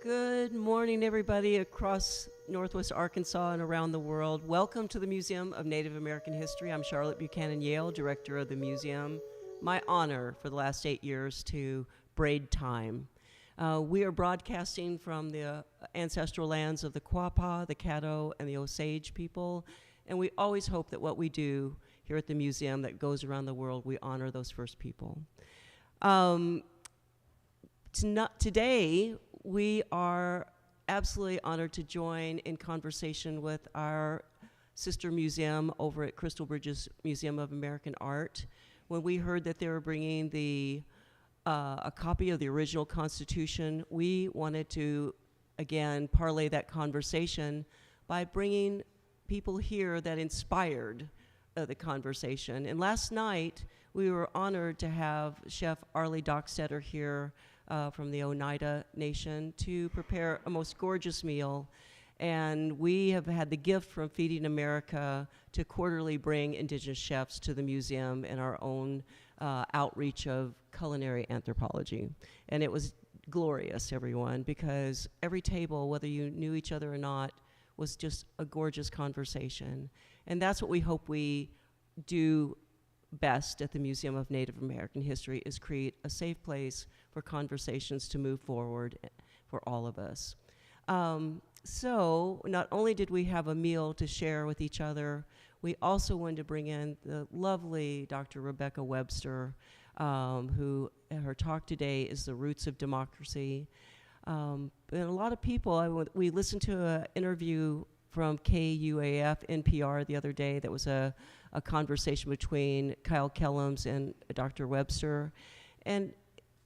Good morning, everybody across Northwest Arkansas and around the world. Welcome to the Museum of Native American History. I'm Charlotte Buchanan Yale, director of the museum. My honor for the last 8 years to braid time. We are broadcasting from the ancestral lands of the Quapaw, the Caddo, and the Osage people, and we always hope that what we do here at the museum that goes around the world, we honor those first people. Today, we are absolutely honored to join in conversation with our sister museum over at Crystal Bridges Museum of American Art. When we heard that they were bringing a copy of the original Constitution, we wanted to, again, parlay that conversation by bringing people here that inspired the conversation. And last night, we were honored to have Chef Arlie Dockstetter here from the Oneida Nation to prepare a most gorgeous meal. And we have had the gift from Feeding America to quarterly bring Indigenous chefs to the museum in our own outreach of culinary anthropology. And it was glorious, everyone, because every table, whether you knew each other or not, was just a gorgeous conversation. And that's what we hope we do best at the Museum of Native American History, is create a safe place for conversations to move forward for all of us. So not only did we have a meal to share with each other, we also wanted to bring in the lovely Dr. Rebecca Webster, who her talk today is The Roots of Democracy. And a lot of people, we listened to an interview from KUAF NPR the other day that was a conversation between Kyle Kellums and Dr. Webster. And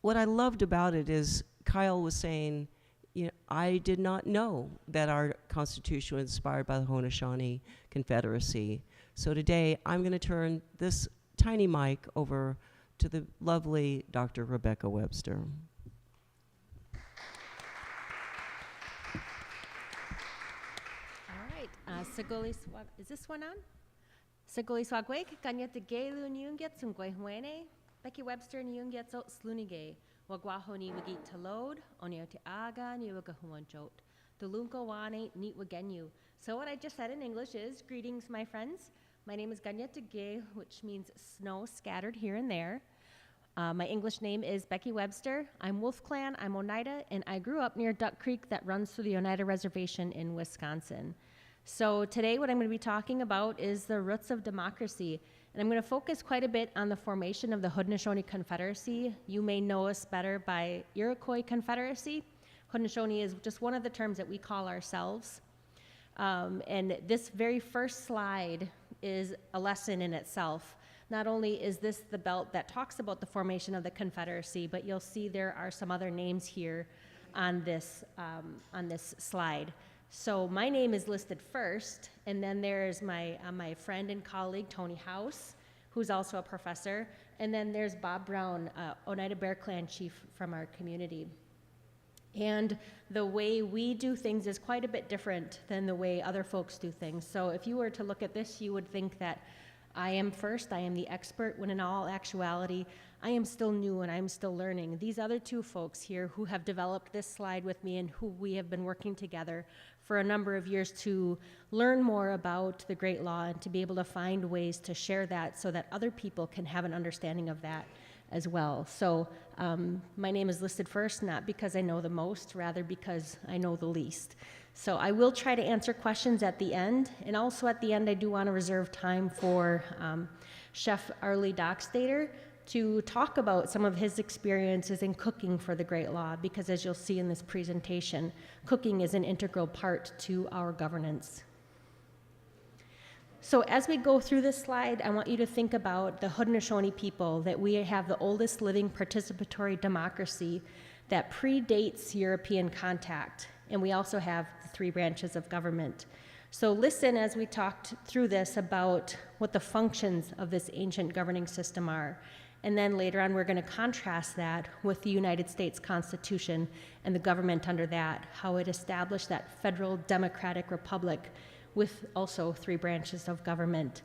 what I loved about it is Kyle was saying, you know, I did not know that our Constitution was inspired by the Haudenosaunee Confederacy. So today, I'm going to turn this tiny mic over to the lovely Dr. Rebecca Webster. All right, is this one on? Sigoli swagwek, kanya te gelu nyunget sungwehwene, Becky Webster nyunget so slunige. Wagwahoni wigit talode, oniote aga niwagahuanjot. Dulunko wane neat wagenu. So what I just said in English is, greetings, my friends. My name is Ganyete Gay, which means snow scattered here and there. My English name is Becky Webster. I'm Wolf Clan, I'm Oneida, and I grew up near Duck Creek that runs through the Oneida Reservation in Wisconsin. So today what I'm going to be talking about is the roots of democracy. And I'm going to focus quite a bit on the formation of the Haudenosaunee Confederacy. You may know us better by Iroquois Confederacy. Haudenosaunee is just one of the terms that we call ourselves. And this very first slide is a lesson in itself. Not only is this the belt that talks about the formation of the Confederacy, but you'll see there are some other names here on this slide. So my name is listed first, and then there's my friend and colleague, Tony House, who's also a professor, and then there's Bob Brown, Oneida Bear Clan chief from our community. And the way we do things is quite a bit different than the way other folks do things. So if you were to look at this, you would think that I am first, I am the expert, when in all actuality, I am still new and I'm still learning. These other two folks here who have developed this slide with me and who we have been working together for a number of years to learn more about the Great Law and to be able to find ways to share that so that other people can have an understanding of that as well. So my name is listed first, not because I know the most, rather because I know the least. So I will try to answer questions at the end, and also at the end I do want to reserve time for Chef Arlie Dockstetter to talk about some of his experiences in cooking for the Great Law, because as you'll see in this presentation, cooking is an integral part to our governance. So as we go through this slide, I want you to think about the Haudenosaunee people, that we have the oldest living participatory democracy that predates European contact, and we also have the 3 branches of government. So listen as we talked through this about what the functions of this ancient governing system are. And then later on, we're going to contrast that with the United States Constitution and the government under that, how it established that federal democratic republic with also 3 branches of government.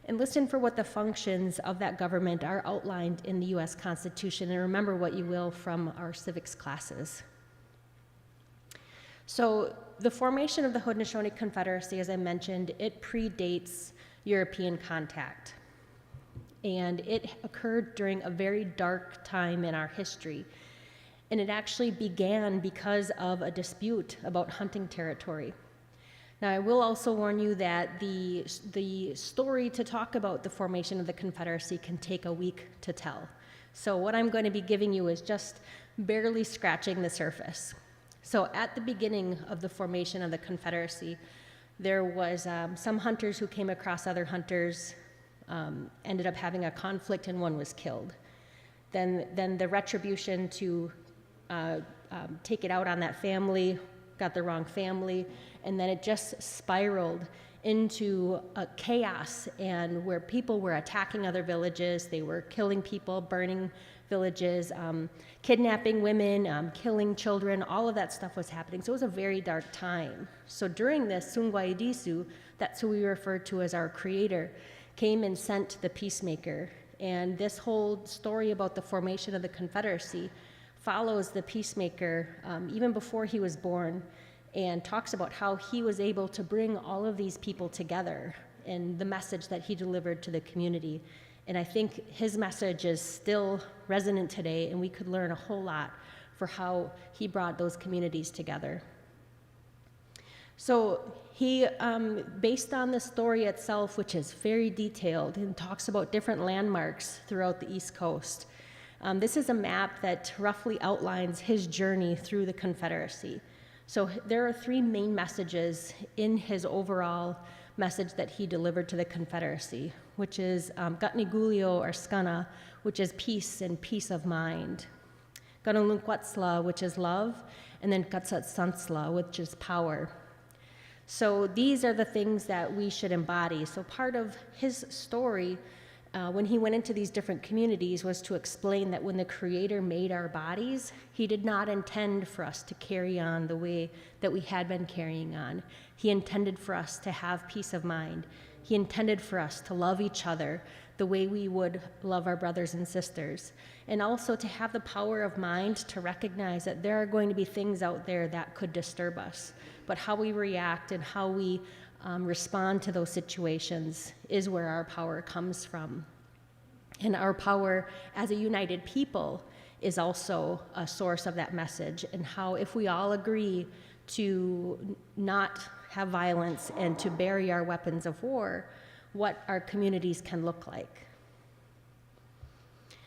And listen for what the functions of that government are outlined in the US Constitution, and remember what you will from our civics classes. So the formation of the Haudenosaunee Confederacy, as I mentioned, it predates European contact. And it occurred during a very dark time in our history. And it actually began because of a dispute about hunting territory. Now, I will also warn you that the story to talk about the formation of the Confederacy can take a week to tell. So what I'm going to be giving you is just barely scratching the surface. So at the beginning of the formation of the Confederacy, there was some hunters who came across other hunters, ended up having a conflict, and one was killed. Then the retribution to take it out on that family got the wrong family, and then it just spiraled into a chaos, and where people were attacking other villages, they were killing people, burning villages, kidnapping women, killing children, all of that stuff was happening. So it was a very dark time. So during this, Sungwaidisu, that's who we refer to as our creator, came and sent the peacemaker. And this whole story about the formation of the Confederacy follows the peacemaker even before he was born, and talks about how he was able to bring all of these people together and the message that he delivered to the community. And I think his message is still resonant today, and we could learn a whole lot for how he brought those communities together. So he, based on the story itself, which is very detailed and talks about different landmarks throughout the East Coast, this is a map that roughly outlines his journey through the Confederacy. So there are three main messages in his overall message that he delivered to the Confederacy, which is Gatnigulio or Skana, which is peace and peace of mind, Ganulunquatsla, which is love, and then Katsatsansla, which is power. So these are the things that we should embody. So part of his story when he went into these different communities was to explain that when the Creator made our bodies, he did not intend for us to carry on the way that we had been carrying on. He intended for us to have peace of mind. He intended for us to love each other the way we would love our brothers and sisters, and also to have the power of mind to recognize that there are going to be things out there that could disturb us, but how we react and how we respond to those situations is where our power comes from. And our power as a united people is also a source of that message, and how if we all agree to not have violence and to bury our weapons of war, what our communities can look like.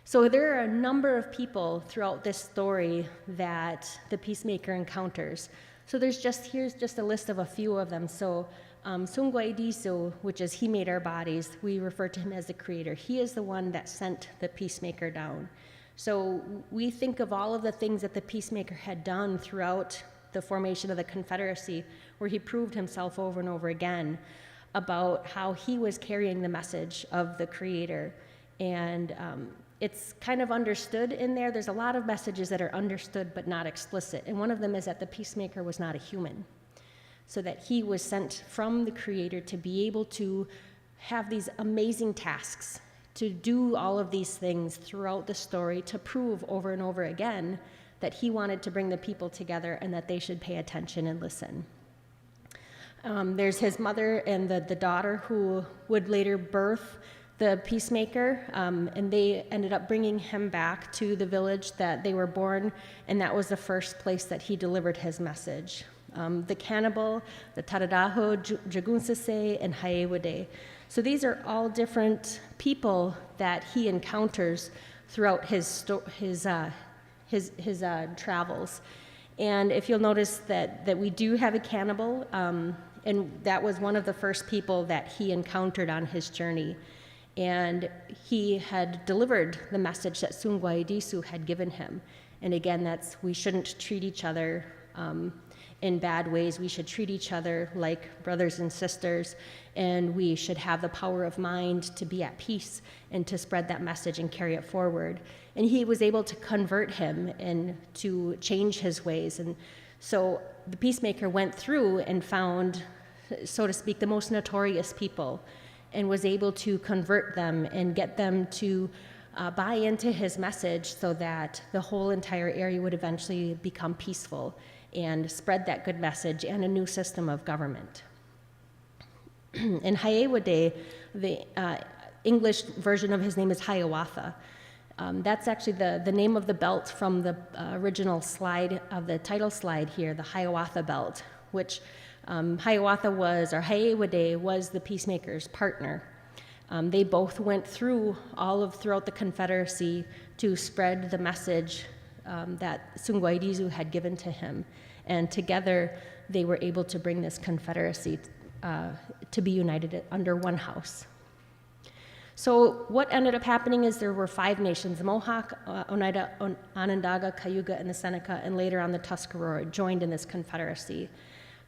So there are a number of people throughout this story that the peacemaker encounters. So here's just a list of a few of them. So Sungwaidisu, which is he made our bodies, we refer to him as the creator. He is the one that sent the peacemaker down. So we think of all of the things that the peacemaker had done throughout the formation of the Confederacy, where he proved himself over and over again about how he was carrying the message of the creator. And it's kind of understood in there. There's a lot of messages that are understood but not explicit. And one of them is that the peacemaker was not a human. So that he was sent from the Creator to be able to have these amazing tasks, to do all of these things throughout the story, to prove over and over again that he wanted to bring the people together and that they should pay attention and listen. There's his mother and the daughter who would later birth the peacemaker, and they ended up bringing him back to the village that they were born, and that was the first place that he delivered his message. The cannibal, the Taradaho, Jagunsase, and Haewade. So these are all different people that he encounters throughout his travels. And if you'll notice that we do have a cannibal, and that was one of the first people that he encountered on his journey. And he had delivered the message that Sungwaidisu had given him. And again, we shouldn't treat each other in bad ways. We should treat each other like brothers and sisters, and we should have the power of mind to be at peace and to spread that message and carry it forward. And he was able to convert him and to change his ways. And so the peacemaker went through and found, so to speak, the most notorious people, and was able to convert them and get them to buy into his message so that the whole entire area would eventually become peaceful. and spread that good message and a new system of government. In Hiawatha, the English version of his name is Hiawatha. That's actually the name of the belt from the original slide of the title slide here, the Hiawatha belt, which Hiawatha was the peacemaker's partner. They both went throughout the Confederacy to spread the message that Sungwairizu had given to him. And together, they were able to bring this Confederacy to be united under one house. So what ended up happening is there were 5 nations, the Mohawk, Oneida, Onondaga, Cayuga, and the Seneca, and later on the Tuscarora joined in this confederacy.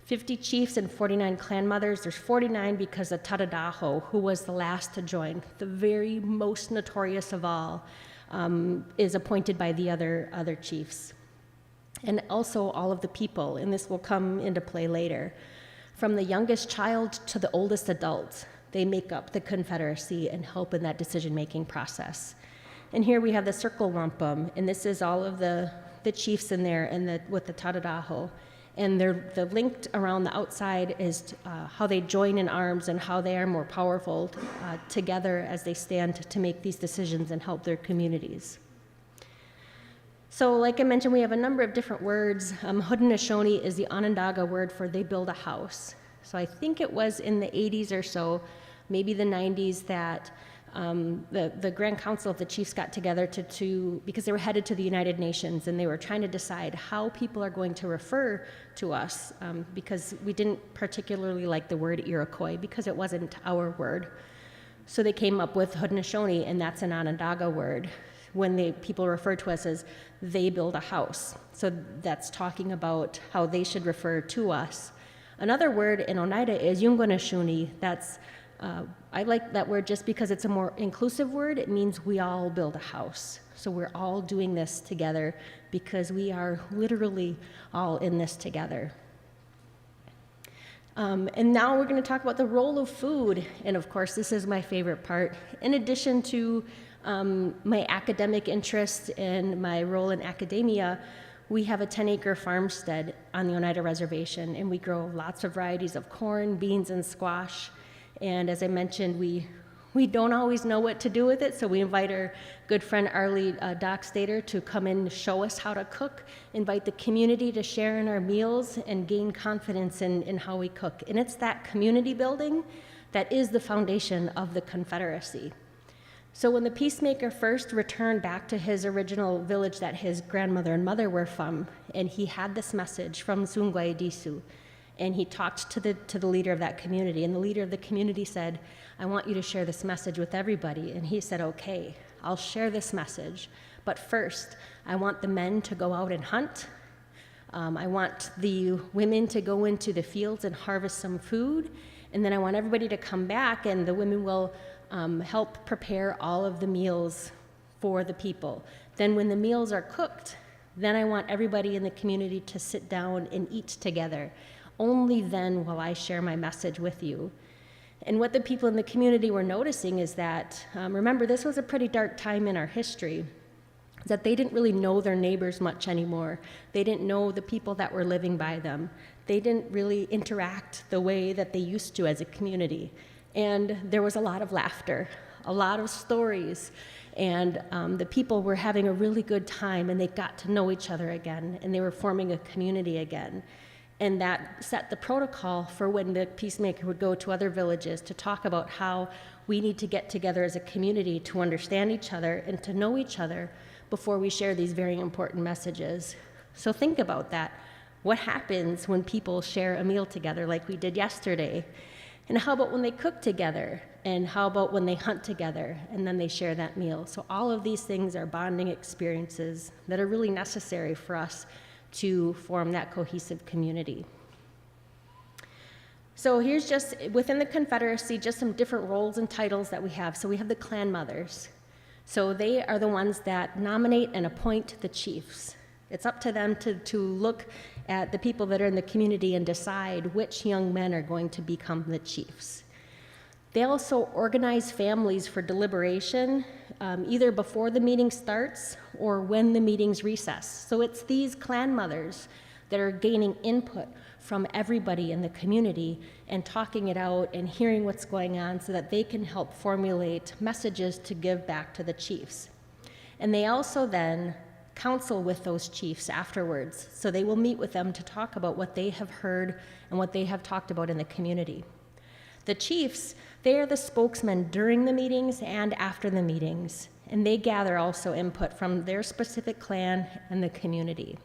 50 chiefs and 49 clan mothers. There's 49 because of Tadadaho, who was the last to join, the very most notorious of all, is appointed by the other chiefs. And also all of the people, and this will come into play later. From the youngest child to the oldest adult, they make up the Confederacy and help in that decision-making process. And here we have the circle wampum, and this is all of the chiefs in there and with the Tadadaho. And the linked around the outside is how they join in arms and how they are more powerful together as they stand to make these decisions and help their communities. So like I mentioned, we have a number of different words. Haudenosaunee is the Onondaga word for they build a house. So I think it was in the 80s or so, maybe the 90s, that the Grand Council of the Chiefs got together because they were headed to the United Nations, and they were trying to decide how people are going to refer to us, because we didn't particularly like the word Iroquois because it wasn't our word. So they came up with Haudenosaunee, and that's an Onondaga word when people refer to us as they build a house. So that's talking about how they should refer to us. Another word in Oneida is Yunganashuni. That's I like that word just because it's a more inclusive word. It means we all build a house. So we're all doing this together because we are literally all in this together. And now we're going to talk about the role of food. And of course, this is my favorite part. In addition to my academic interest and my role in academia, we have a 10-acre farmstead on the Oneida Reservation, and we grow lots of varieties of corn, beans, and squash. And as I mentioned, we don't always know what to do with it, so we invite our good friend Arlie Dockstader to come in and show us how to cook, invite the community to share in our meals, and gain confidence in how we cook. And it's that community building that is the foundation of the Confederacy. So when the peacemaker first returned back to his original village that his grandmother and mother were from, and he had this message from Sungwairizu, and he talked to the leader of that community, and the leader of the community said, I want you to share this message with everybody. And he said, okay, I'll share this message, but first, I want the men to go out and hunt. I want the women to go into the fields and harvest some food, and then I want everybody to come back, and the women will help prepare all of the meals for the people. Then when the meals are cooked, then I want everybody in the community to sit down and eat together. Only then will I share my message with you. And what the people in the community were noticing is that, remember, this was a pretty dark time in our history, that they didn't really know their neighbors much anymore. They didn't know the people that were living by them. They didn't really interact the way that they used to as a community. And there was a lot of laughter, a lot of stories, and the people were having a really good time, and they got to know each other again, and they were forming a community again. And that set the protocol for when the peacemaker would go to other villages to talk about how we need to get together as a community to understand each other and to know each other before we share these very important messages. So think about that. What happens when people share a meal together like we did yesterday? And how about when they cook together? And how about when they hunt together and then they share that meal? So all of these things are bonding experiences that are really necessary for us to form that cohesive community. So here's just, within the Confederacy, just some different roles and titles that we have. So we have the clan mothers. So they are the ones that nominate and appoint the chiefs. It's up to them to look at the people that are in the community and decide which young men are going to become the chiefs. They also organize families for deliberation, either before the meeting starts or when the meetings recess. So it's these clan mothers that are gaining input from everybody in the community and talking it out and hearing what's going on so that they can help formulate messages to give back to the chiefs. And they also then counsel with those chiefs afterwards. So they will meet with them to talk about what they have heard and what they have talked about in the community. The chiefs, they are the spokesmen during the meetings and after the meetings, and they gather also input from their specific clan and the community.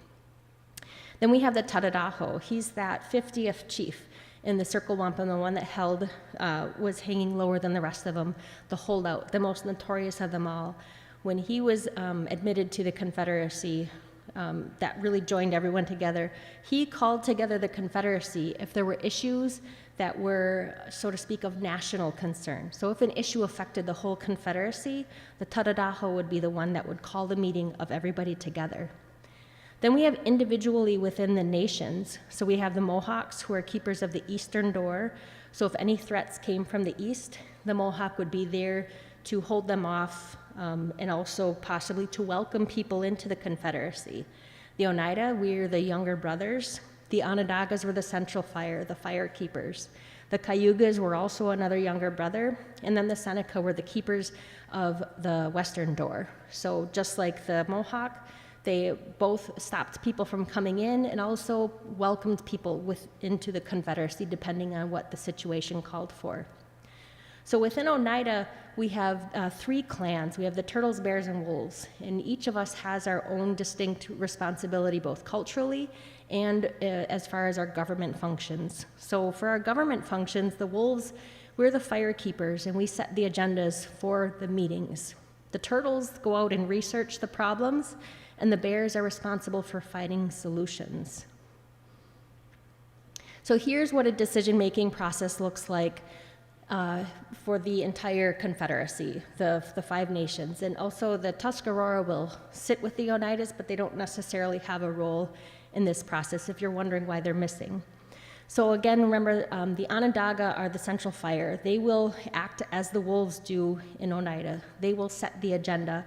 Then we have the Tadadaho. He's that 50th chief in the Circle Wampum, the one that was hanging lower than the rest of them, the holdout, the most notorious of them all. When he was admitted to the Confederacy, that really joined everyone together, he called together the Confederacy if there were issues that were, so to speak, of national concern. So if an issue affected the whole Confederacy, the Tadadaho would be the one that would call the meeting of everybody together. Then we have individually within the nations. So we have the Mohawks, who are keepers of the eastern door. So if any threats came from the east, the Mohawk would be there to hold them off, and also possibly to welcome people into the Confederacy. The Oneida, we're the younger brothers. The Onondagas were the central fire, the fire keepers. The Cayugas were also another younger brother, and then the Seneca were the keepers of the western door. So just like the Mohawk, they both stopped people from coming in and also welcomed people into the Confederacy depending on what the situation called for. So within Oneida, we have 3 clans. We have the Turtles, Bears, and Wolves, and each of us has our own distinct responsibility, both culturally and as far as our government functions. So for our government functions, the Wolves, we're the fire keepers, and we set the agendas for the meetings. The Turtles go out and research the problems, and the Bears are responsible for finding solutions. So here's what a decision-making process looks like for the entire Confederacy, the 5 nations. And also the Tuscarora will sit with the Oneidas, but they don't necessarily have a role in this process, if you're wondering why they're missing. So again, remember, the Onondaga are the central fire. They will act as the Wolves do in Oneida. They will set the agenda,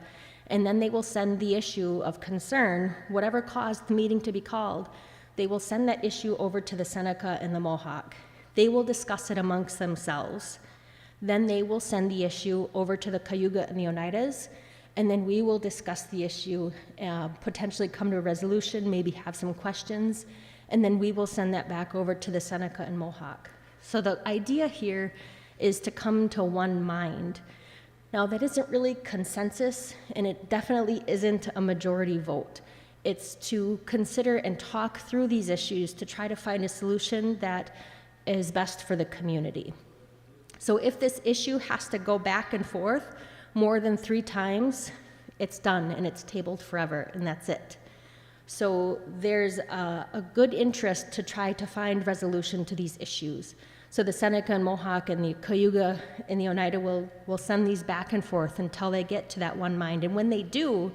and then they will send the issue of concern, whatever caused the meeting to be called, they will send that issue over to the Seneca and the Mohawk. They will discuss it amongst themselves. Then they will send the issue over to the Cayuga and the Oneidas, and then we will discuss the issue, potentially come to a resolution, maybe have some questions, and then we will send that back over to the Seneca and Mohawk. So the idea here is to come to one mind. Now, that isn't really consensus, and it definitely isn't a majority vote. It's to consider and talk through these issues to try to find a solution that is best for the community. So if this issue has to go back and forth more than 3 times, it's done and it's tabled forever, and that's it. So there's a good interest to try to find resolution to these issues. So the Seneca and Mohawk and the Cayuga and the Oneida will send these back and forth until they get to that one mind. And when they do,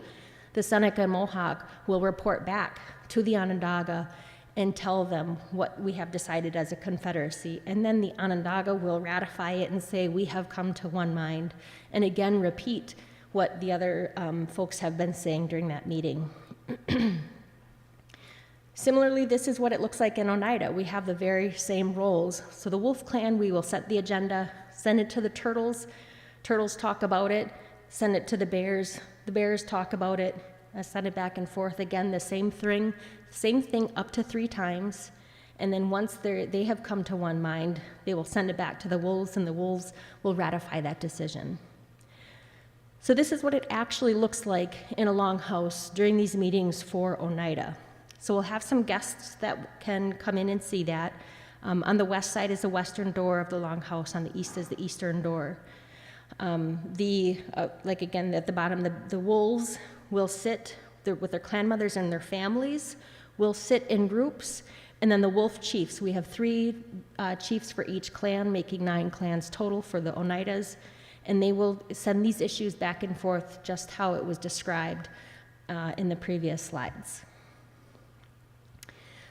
the Seneca and Mohawk will report back to the Onondaga and tell them what we have decided as a confederacy. And then the Onondaga will ratify it and say, we have come to one mind. And again, repeat what the other folks have been saying during that meeting. Similarly, this is what it looks like in Oneida. We have the very same roles. So the Wolf Clan, we will set the agenda, send it to the Turtles. Turtles talk about it, send it to the Bears. The Bears talk about it, send it back and forth. Again, the same thing up to 3 times. And then once they have come to one mind, they will send it back to the Wolves, and the Wolves will ratify that decision. So this is what it actually looks like in a longhouse during these meetings for Oneida. So we'll have some guests that can come in and see that. On the west side is the western door of the longhouse. On the east is the eastern door. Like again, at the bottom, the wolves will sit with their clan mothers and their families, will sit in groups, and then the wolf chiefs. We have 3 chiefs for each clan, making 9 clans total for the Oneidas, and they will send these issues back and forth just how it was described in the previous slides.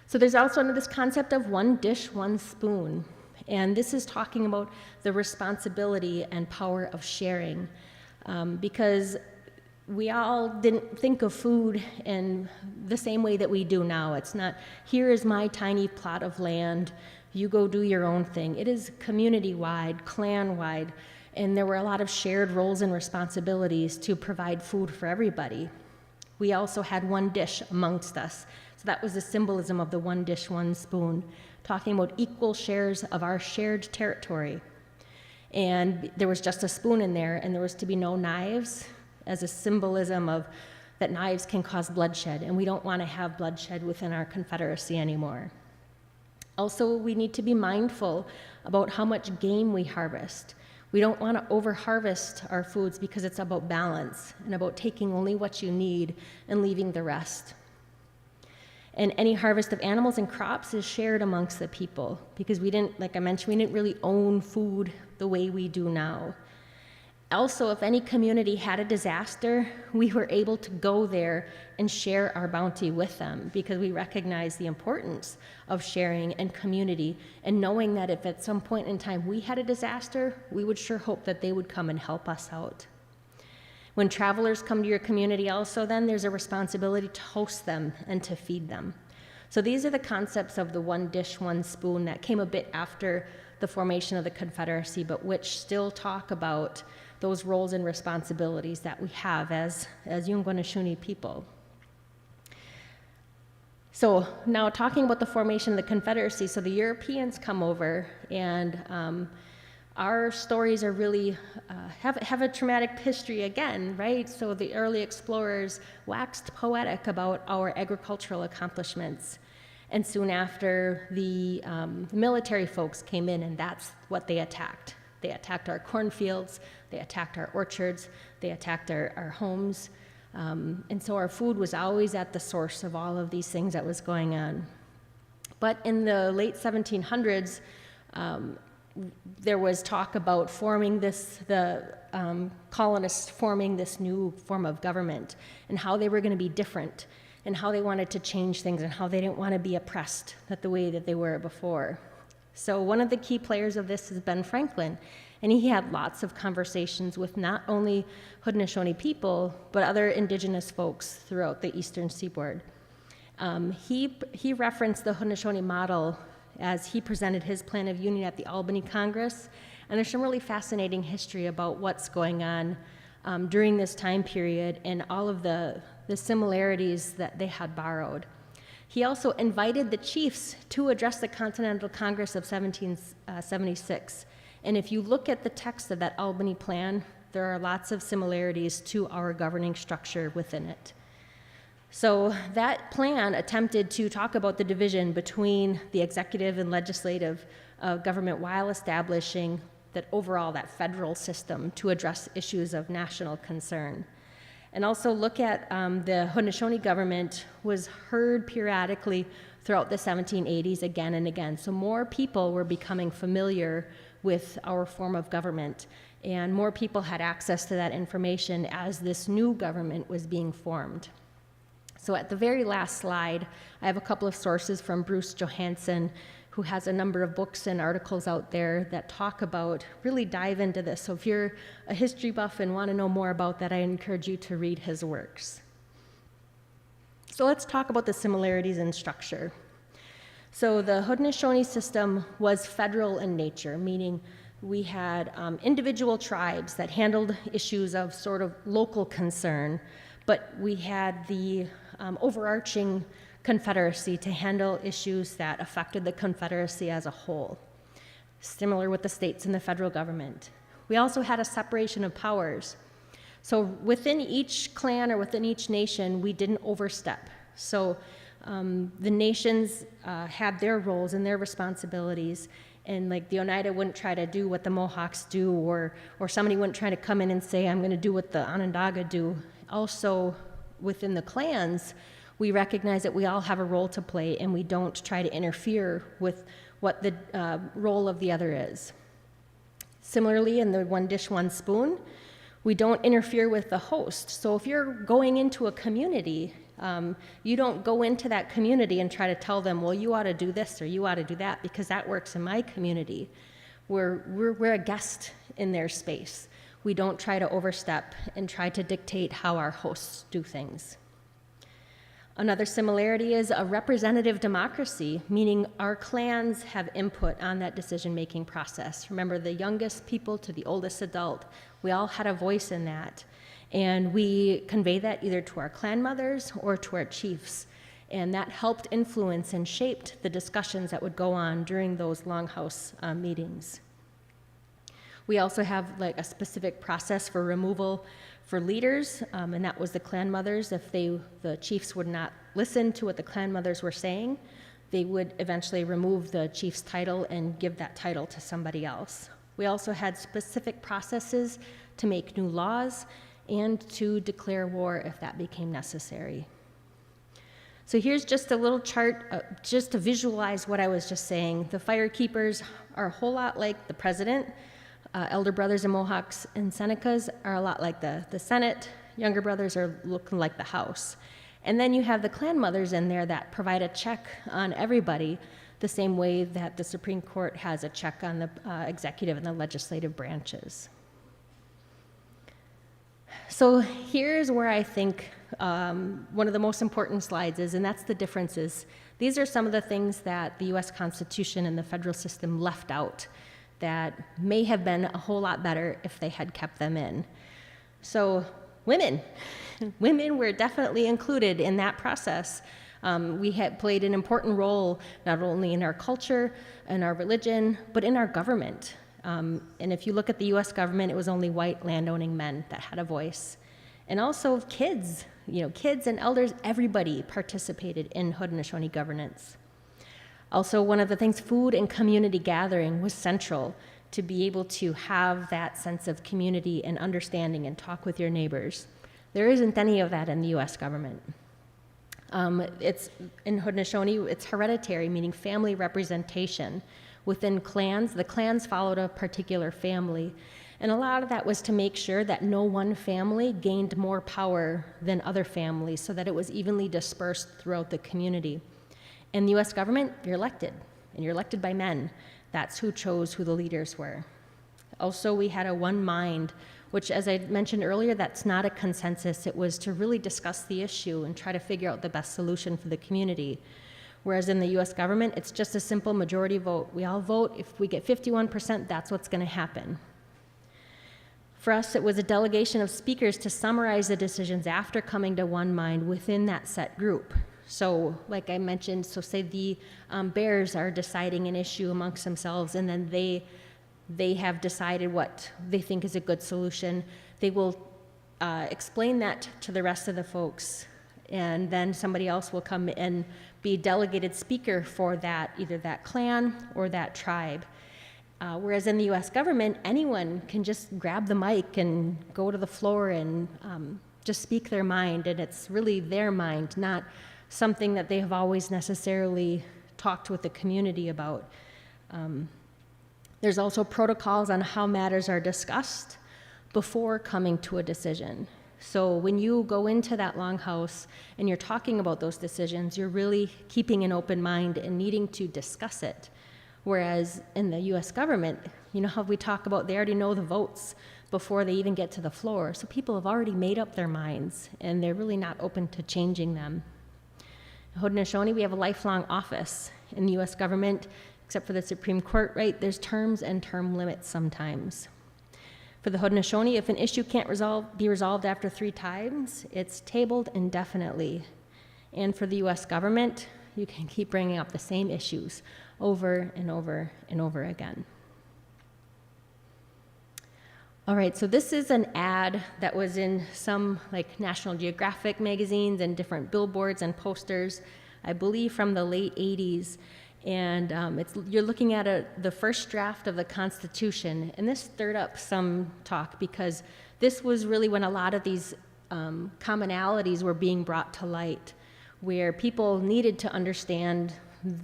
So there's also this concept of one dish, one spoon. And this is talking about the responsibility and power of sharing. Because we all didn't think of food in the same way that we do now. It's not, here is my tiny plot of land, you go do your own thing. It is community-wide, clan-wide, and there were a lot of shared roles and responsibilities to provide food for everybody. We also had one dish amongst us. So that was the symbolism of the one dish, one spoon, talking about equal shares of our shared territory. And there was just a spoon in there, and there was to be no knives, as a symbolism of that knives can cause bloodshed, and we don't want to have bloodshed within our Confederacy anymore. Also, we need to be mindful about how much game we harvest. We don't want to over-harvest our foods because it's about balance and about taking only what you need and leaving the rest. And any harvest of animals and crops is shared amongst the people because we didn't, like I mentioned, we didn't really own food the way we do now. Also, if any community had a disaster, we were able to go there and share our bounty with them because we recognize the importance of sharing and community and knowing that if at some point in time we had a disaster, we would sure hope that they would come and help us out. When travelers come to your community also, then there's a responsibility to host them and to feed them. So these are the concepts of the one dish, one spoon that came a bit after the formation of the Confederacy, but which still talk about those roles and responsibilities that we have as Haudenosaunee people. So now talking about the formation of the Confederacy, so the Europeans come over and our stories are really, have a traumatic history again, right? So the early explorers waxed poetic about our agricultural accomplishments. And soon after, the military folks came in and that's what they attacked. They attacked our cornfields, they attacked our orchards, they attacked our homes. And so our food was always at the source of all of these things that was going on. But in the late 1700s, there was talk about forming the colonists forming this new form of government and how they were going to be different and how they wanted to change things and how they didn't want to be oppressed the way that they were before. So one of the key players of this is Ben Franklin, and he had lots of conversations with not only Haudenosaunee people, but other indigenous folks throughout the eastern seaboard. He referenced the Haudenosaunee model as he presented his plan of union at the Albany Congress, and there's some really fascinating history about what's going on during this time period and all of the similarities that they had borrowed. He also invited the chiefs to address the Continental Congress of 1776. And if you look at the text of that Albany plan, there are lots of similarities to our governing structure within it. So that plan attempted to talk about the division between the executive and legislative government while establishing that federal system to address issues of national concern. And also look at the Haudenosaunee government was heard periodically throughout the 1780s again and again. So more people were becoming familiar with our form of government, and more people had access to that information as this new government was being formed. So at the very last slide, I have a couple of sources from Bruce Johansson, who has a number of books and articles out there that talk about, really dive into this. So if you're a history buff and want to know more about that, I encourage you to read his works. So let's talk about the similarities in structure. So the Haudenosaunee system was federal in nature, meaning we had individual tribes that handled issues of sort of local concern, but we had the overarching Confederacy to handle issues that affected the Confederacy as a whole, similar with the states and the federal government. We also had a separation of powers. So within each clan or within each nation, we didn't overstep. So the nations had their roles and their responsibilities, and like the Oneida wouldn't try to do what the Mohawks do, or somebody wouldn't try to come in and say, I'm going to do what the Onondaga do. Also, within the clans, we recognize that we all have a role to play, and we don't try to interfere with what the role of the other is. Similarly, in the one dish, one spoon, we don't interfere with the host. So if you're going into a community, you don't go into that community and try to tell them, well, you ought to do this or you ought to do that, because that works in my community. We're a guest in their space. We don't try to overstep and try to dictate how our hosts do things. Another similarity is a representative democracy, meaning our clans have input on that decision-making process. Remember, the youngest people to the oldest adult, we all had a voice in that. And we convey that either to our clan mothers or to our chiefs. And that helped influence and shaped the discussions that would go on during those longhouse meetings. We also have like a specific process for removal for leaders, and that was the clan mothers. If the chiefs would not listen to what the clan mothers were saying, they would eventually remove the chief's title and give that title to somebody else. We also had specific processes to make new laws and to declare war if that became necessary. So here's just a little chart just to visualize what I was just saying. The fire keepers are a whole lot like the president. Elder brothers and Mohawks and Senecas are a lot like the Senate. Younger brothers are looking like the House. And then you have the clan mothers in there that provide a check on everybody, the same way that the Supreme Court has a check on the executive and the legislative branches. So here's where I think one of the most important slides is, and that's the differences. These are some of the things that the US Constitution and the federal system left out that may have been a whole lot better if they had kept them in. So women were definitely included in that process. We had played an important role not only in our culture and our religion, but in our government. And if you look at the US government, it was only white landowning men that had a voice. And also kids, kids and elders, everybody participated in Haudenosaunee governance. Also, one of the things, food and community gathering was central to be able to have that sense of community and understanding and talk with your neighbors. There isn't any of that in the US government. It's in Haudenosaunee, it's hereditary, meaning family representation. Within clans, the clans followed a particular family. And a lot of that was to make sure that no one family gained more power than other families so that it was evenly dispersed throughout the community. In the US government, you're elected, and you're elected by men. That's who chose who the leaders were. Also, we had a one mind, which, as I mentioned earlier, that's not a consensus. It was to really discuss the issue and try to figure out the best solution for the community. Whereas in the US government, it's just a simple majority vote. We all vote. If we get 51%, that's what's going to happen. For us, it was a delegation of speakers to summarize the decisions after coming to one mind within that set group. So, like I mentioned, so say the Bears are deciding an issue amongst themselves, and then they have decided what they think is a good solution. They will explain that to the rest of the folks, and then somebody else will come and be delegated speaker for that, either that clan or that tribe. Whereas in the US government, anyone can just grab the mic and go to the floor and just speak their mind, and it's really their mind, not something that they have always necessarily talked with the community about. There's also protocols on how matters are discussed before coming to a decision. So when you go into that longhouse and you're talking about those decisions, you're really keeping an open mind and needing to discuss it. Whereas in the US government, you know how we talk about they already know the votes before they even get to the floor. So people have already made up their minds and they're really not open to changing them. In Haudenosaunee, we have a lifelong office. In the US government, except for the Supreme Court, right, there's terms and term limits sometimes. For the Haudenosaunee, if an issue can't be resolved after 3 times, it's tabled indefinitely. And for the US government, you can keep bringing up the same issues over and over and over again. All right, so this is an ad that was in some like National Geographic magazines and different billboards and posters, I believe from the late 80s. And you're looking at the first draft of the Constitution, and this stirred up some talk because this was really when a lot of these commonalities were being brought to light, where people needed to understand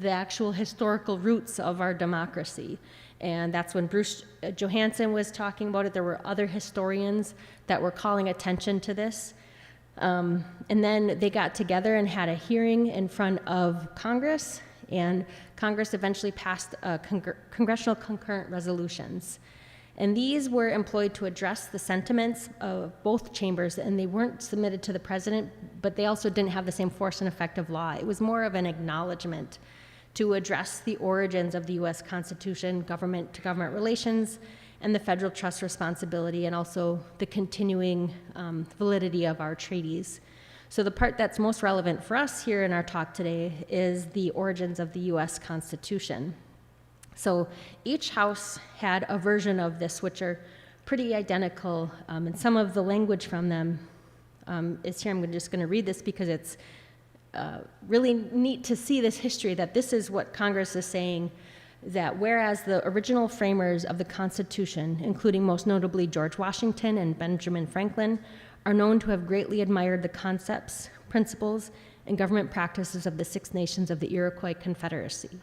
the actual historical roots of our democracy. And that's when Bruce Johansson was talking about it. There were other historians that were calling attention to this. And then they got together and had a hearing in front of Congress, and Congress eventually passed Congressional Concurrent Resolutions. And these were employed to address the sentiments of both chambers, and they weren't submitted to the president, but they also didn't have the same force and effect of law. It was more of an acknowledgement to address the origins of the U.S. Constitution, government-to-government relations, and the federal trust responsibility, and also the continuing validity of our treaties. So the part that's most relevant for us here in our talk today is the origins of the U.S. Constitution. So each house had a version of this, which are pretty identical, and some of the language from them is here. I'm just going to read this because it's really neat to see this history, that this is what Congress is saying, that whereas the original framers of the Constitution, including most notably George Washington and Benjamin Franklin, are known to have greatly admired the concepts, principles, and government practices of the Six Nations of the Iroquois Confederacy.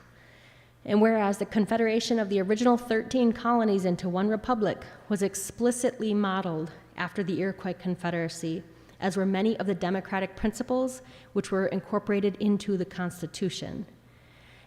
And whereas the confederation of the original 13 colonies into one republic was explicitly modeled after the Iroquois Confederacy, as were many of the democratic principles which were incorporated into the Constitution.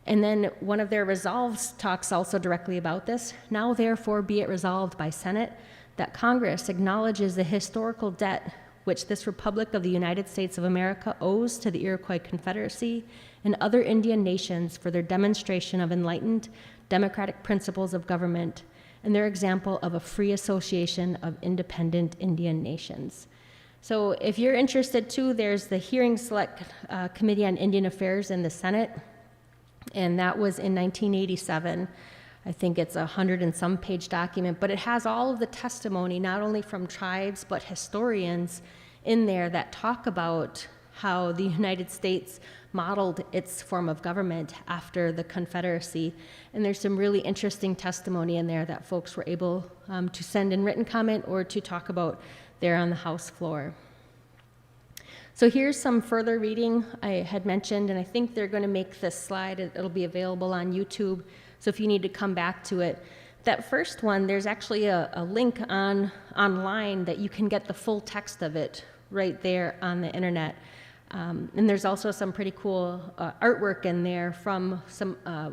And then one of their resolves talks also directly about this. Now therefore be it resolved by Senate that Congress acknowledges the historical debt which this Republic of the United States of America owes to the Iroquois Confederacy and other Indian nations for their demonstration of enlightened democratic principles of government and their example of a free association of independent Indian nations. So if you're interested too, there's the Hearing Select Committee on Indian Affairs in the Senate, and that was in 1987. I think it's 100 and some page document, but it has all of the testimony, not only from tribes, but historians in there that talk about how the United States modeled its form of government after the Confederacy. And there's some really interesting testimony in there that folks were able to send in written comment or to talk about there on the House floor. So here's some further reading I had mentioned, and I think they're going to make this slide. It'll be available on YouTube, so if you need to come back to it. That first one, there's actually a link online that you can get the full text of it right there on the internet. And there's also some pretty cool artwork in there from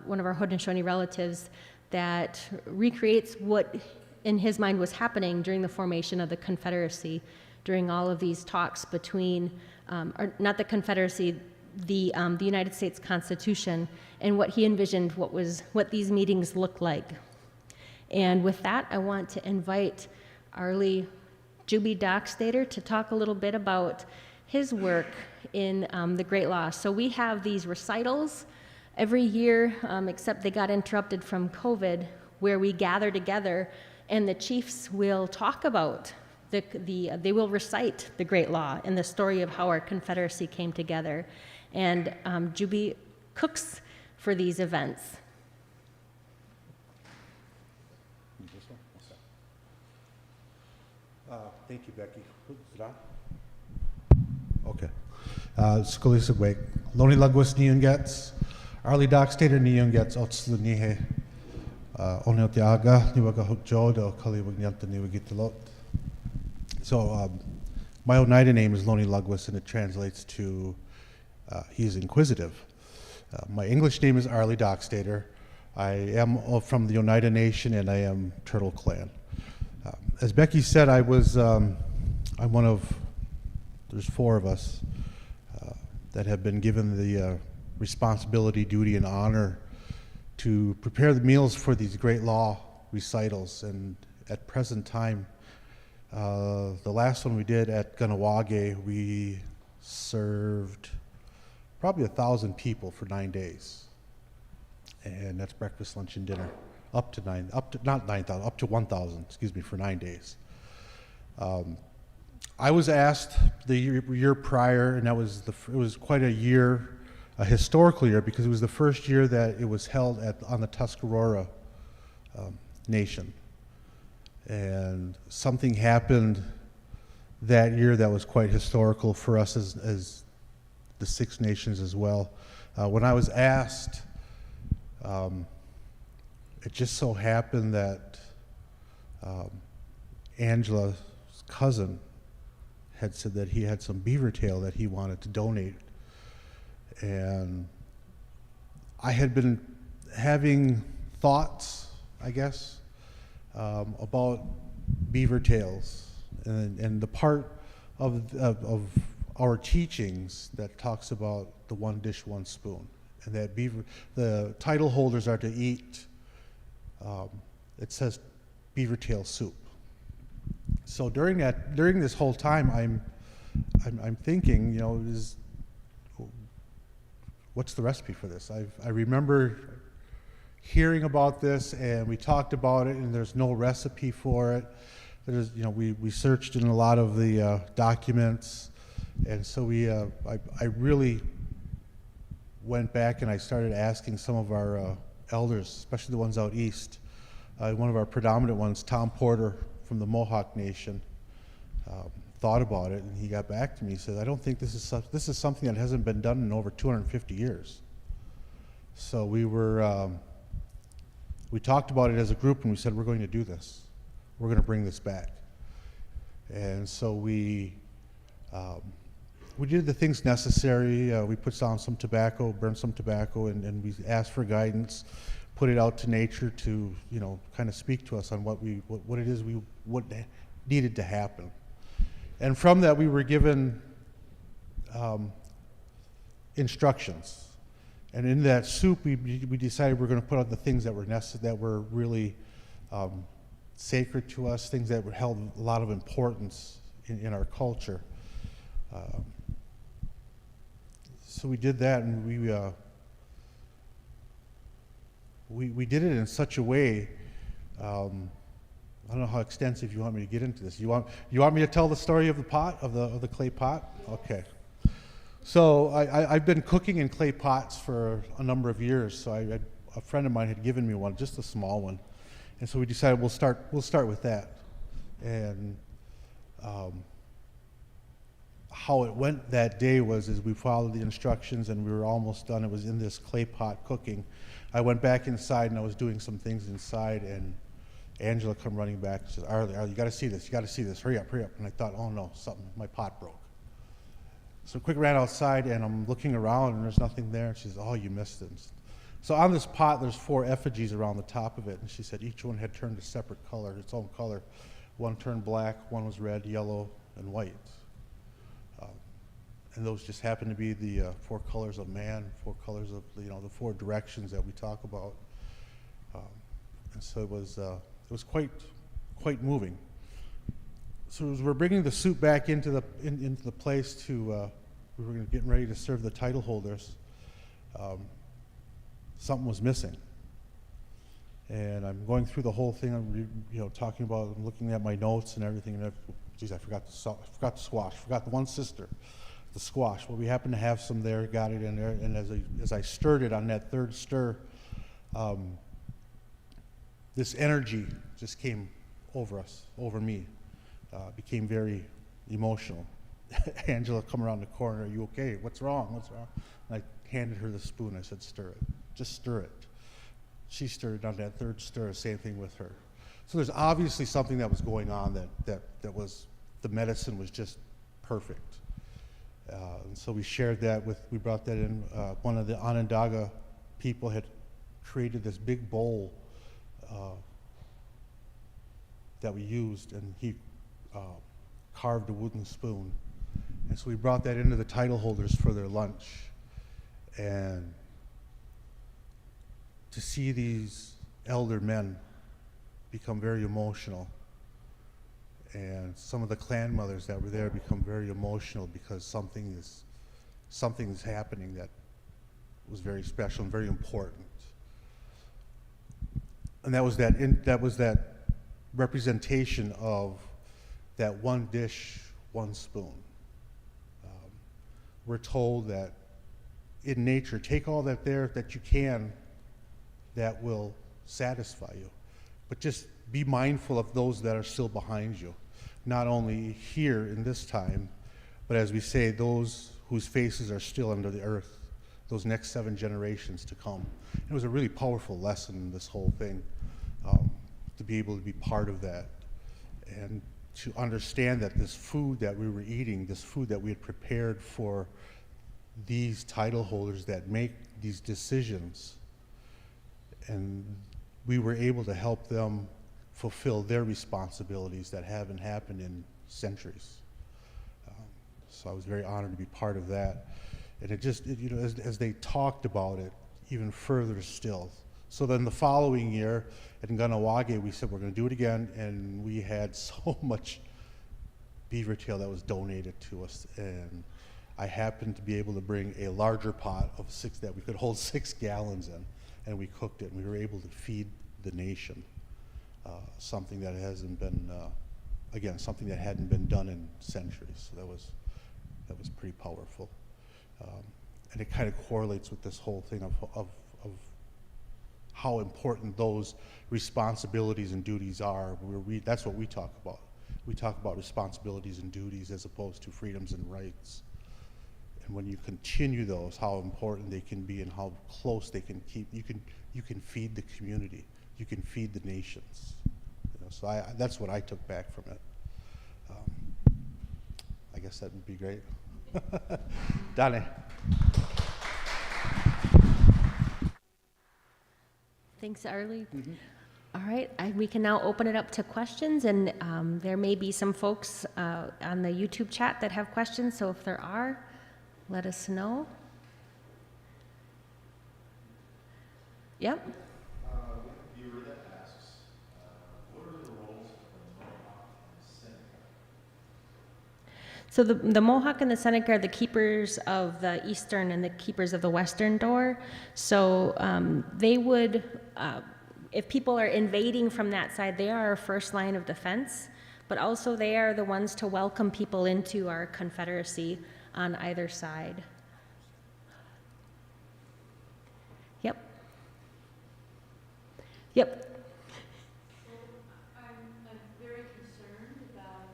one of our Haudenosaunee relatives that recreates what in his mind was happening during the formation of the Confederacy, during all of these talks between, or not the Confederacy, the United States Constitution, and what he envisioned what these meetings looked like. And with that, I want to invite Arlie Juby Dockstader to talk a little bit about his work in the Great Loss. So we have these recitals every year, except they got interrupted from COVID, where we gather together and the chiefs will talk about they will recite the Great Law and the story of how our Confederacy came together. And Juby cooks for these events. Thank you, Becky. Is it on? Okay. Skolisagwek. Loni Lagwas Niungets. Arlie Dockstader Niungets Otsunihe. Oneotiaga, Niwaga Hukjo, do Kaliwagnanta Niwagitalot. So, my Oneida name is Loni Lugwas, and it translates to he's inquisitive. My English name is Arlie Dockstader. I am from the Oneida Nation, and I am Turtle Clan. As Becky said, I'm one of, there's 4 of us that have been given the responsibility, duty, and honor to prepare the meals for these great law recitals. And at present time, the last one we did at Ganawage, we served probably 1,000 people for 9 days. And that's breakfast, lunch, and dinner. Up to 1,000, excuse me, for 9 days. I was asked the year prior, and it was quite a year, a historical year, because it was the first year that it was held on the Tuscarora Nation. And something happened that year that was quite historical for us as the Six Nations as well. When I was asked, it just so happened that Angela's cousin had said that he had some beaver tail that he wanted to donate. And I had been having thoughts, I guess, about beaver tails and the part of our teachings that talks about the one dish, one spoon, and that the title holders are to eat. It says beaver tail soup. So during this whole time, I'm thinking, what's the recipe for this? I remember hearing about this, and we talked about it, and there's no recipe for it. There's, we searched in a lot of the documents, and so I really went back and I started asking some of our elders, especially the ones out east. One of our predominant ones, Tom Porter from the Mohawk Nation, thought about it, and he got back to me. He said, "I don't think this is something that hasn't been done in over 250 years." So we talked about it as a group, and we said, we're going to do this. We're going to bring this back. And so we did the things necessary. We put down some tobacco, burned some tobacco, and we asked for guidance, put it out to nature to, kind of speak to us on what needed to happen. And from that, we were given instructions. And in that soup, we decided we're going to put out the things that were really sacred to us, things that held a lot of importance in our culture. So we did that, and we did it in such a way. I don't know how extensive you want me to get into this. You want me to tell the story of the pot, of the clay pot? Okay. So I've been cooking in clay pots for a number of years. So a friend of mine had given me one, just a small one, and so we decided we'll start with that. And how it went that day was we followed the instructions, and we were almost done. It was in this clay pot cooking. I went back inside, and I was doing some things inside, and Angela come running back and says, Arlie, you got to see this. You got to see this. Hurry up. And I thought, oh no, my pot broke. So quick ran outside, and I'm looking around, and there's nothing there. And she says, oh, you missed it. So on this pot, there's 4 effigies around the top of it, and she said each one had turned a separate color, its own color. One turned black, one was red, yellow, and white. And those just happened to be the 4 colors of man, 4 colors of the 4 directions that we talk about. And so it was quite moving. So as we're bringing the soup back into the place we were getting ready to serve the title holders, something was missing. And I'm going through the whole thing. I'm talking about. I'm looking at my notes and everything. And I forgot the squash. Forgot the one sister, the squash. Well, we happened to have some there. Got it in there. And as I stirred it on that third stir, this energy just came over me. Became very emotional. Angela come around the corner. Are you okay? What's wrong? And I handed her the spoon. I said, stir it. Just stir it. She stirred on that third stir. Same thing with her. So there's obviously something that was going on that was, the medicine was just perfect. And so we shared that we brought that in. One of the Onondaga people had created this big bowl that we used, and he carved a wooden spoon. And so we brought that into the title holders for their lunch. And to see these elder men become very emotional, and some of the clan mothers that were there become very emotional because something is happening that was very special and very important. And that was that representation of that one dish, one spoon. We're told that in nature, take all that you can that will satisfy you, but just be mindful of those that are still behind you, not only here in this time, but as we say, those whose faces are still under the earth, those next 7 generations to come. It was a really powerful lesson in this whole thing, to be able to be part of that, and to understand that this food that we were eating, this food that we had prepared for these title holders that make these decisions, and we were able to help them fulfill their responsibilities that haven't happened in centuries. So I was very honored to be part of that. And as they talked about it, even further still. So then the following year in Kahnawake, we said we're going to do it again, and we had so much beaver tail that was donated to us, and I happened to be able to bring a larger pot of 6 that we could hold 6 gallons in, and we cooked it, and we were able to feed the nation, something that hasn't been, again, something that hadn't been done in centuries. So that was pretty powerful. And it kind of correlates with this whole thing of how important those responsibilities and duties are. That's what we talk about. We talk about responsibilities and duties as opposed to freedoms and rights. And when you continue those, how important they can be and how close they can keep, you can feed the community, you can feed the nations. So that's what I took back from it. I guess that would be great. Dale. Thanks, Arlie. All right, we can now open it up to questions, and there may be some folks on the YouTube chat that have questions, so if there are, let us know. Yep. Viewer that asks, what are the roles of the Mohawk and Seneca? So the Mohawk and the Seneca are the keepers of the eastern and the keepers of the western door. So they would, if people are invading from that side, they are our first line of defense, but also they are the ones to welcome people into our Confederacy on either side. Yep. Yep. I'm very concerned about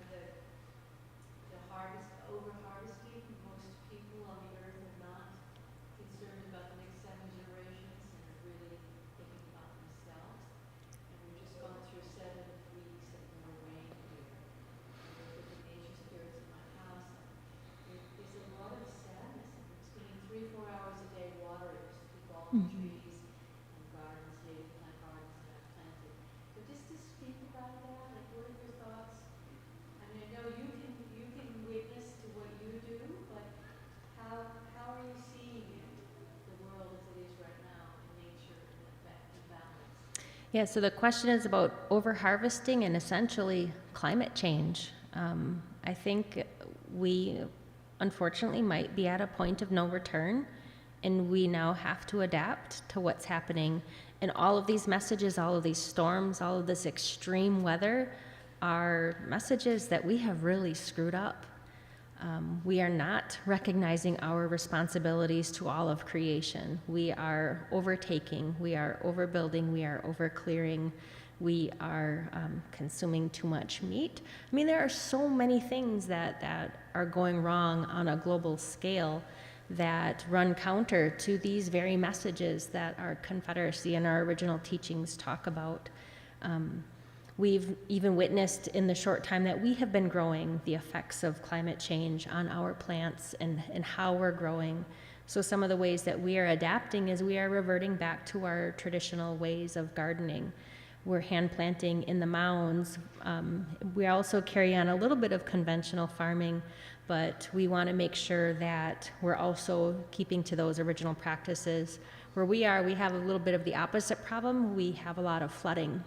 the over-harvesting. Most people on the earth are not concerned about the next 7 generations and are really thinking about themselves. And we've just gone through 7 weeks of no rain here. I look at the nature spirits in my house, and there's a lot of sadness. I'm spending 3-4 hours a day watering to keep all the trees and gardens, native plant gardens that I've planted. But just to speak about that, like, what are your thoughts? I mean, I know you can witness to what you do, but how are you seeing the world as it is right now in nature and balance? Yeah, so the question is about over-harvesting and essentially climate change. I think we unfortunately might be at a point of no return, and we now have to adapt to what's happening. And all of these messages, all of these storms, all of this extreme weather are messages that we have really screwed up. We are not recognizing our responsibilities to all of creation. We are overtaking, we are overbuilding, we are overclearing, we are consuming too much meat. I mean, there are so many things that are going wrong on a global scale that run counter to these very messages that our Confederacy and our original teachings talk about. We've even witnessed in the short time that we have been growing the effects of climate change on our plants and how we're growing. So some of the ways that we are adapting is we are reverting back to our traditional ways of gardening. We're hand planting in the mounds. We also carry on a little bit of conventional farming, but we want to make sure that we're also keeping to those original practices. Where we are, we have a little bit of the opposite problem. We have a lot of flooding.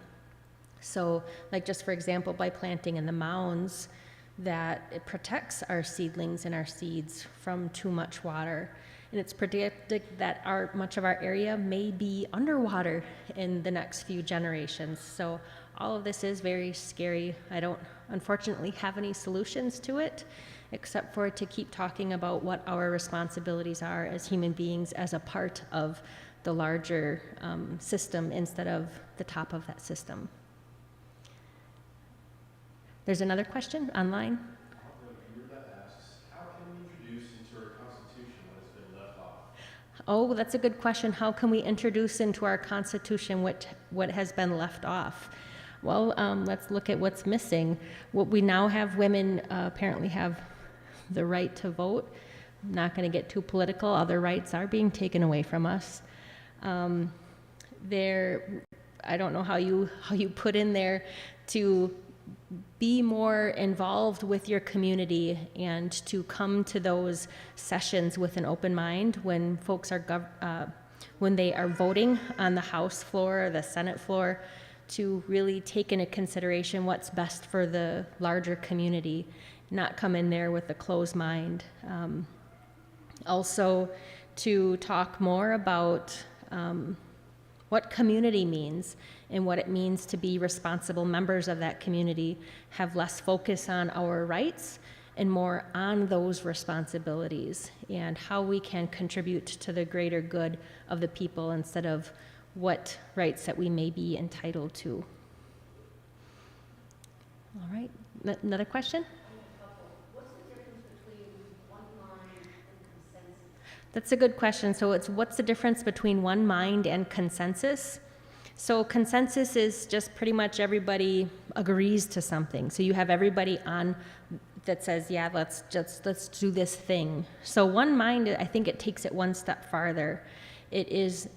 So, like just for example, by planting in the mounds, that it protects our seedlings and our seeds from too much water. And it's predicted that much of our area may be underwater in the next few generations. So all of this is very scary. I don't, unfortunately, have any solutions to it, except for to keep talking about what our responsibilities are as human beings as a part of the larger system instead of the top of that system. There's another question online. Oh, that's a good question. How can we introduce into our Constitution what has been left off? Well, let's look at what's missing. What we now have, women apparently have the right to vote. I'm not going to get too political. Other rights are being taken away from us. I don't know how you put in there to be more involved with your community and to come to those sessions with an open mind when folks are when they are voting on the House floor or the Senate floor, to really take into consideration what's best for the larger community, not come in there with a closed mind. Also, to talk more about what community means and what it means to be responsible members of that community, have less focus on our rights and more on those responsibilities and how we can contribute to the greater good of the people instead of what rights that we may be entitled to. All right, another question? What's the difference between one mind and consensus? That's a good question. So it's what's the difference between one mind and consensus? So consensus is just pretty much everybody agrees to something. So you have everybody on that says, yeah, let's do this thing. So one mind, I think it takes it one step farther. It is,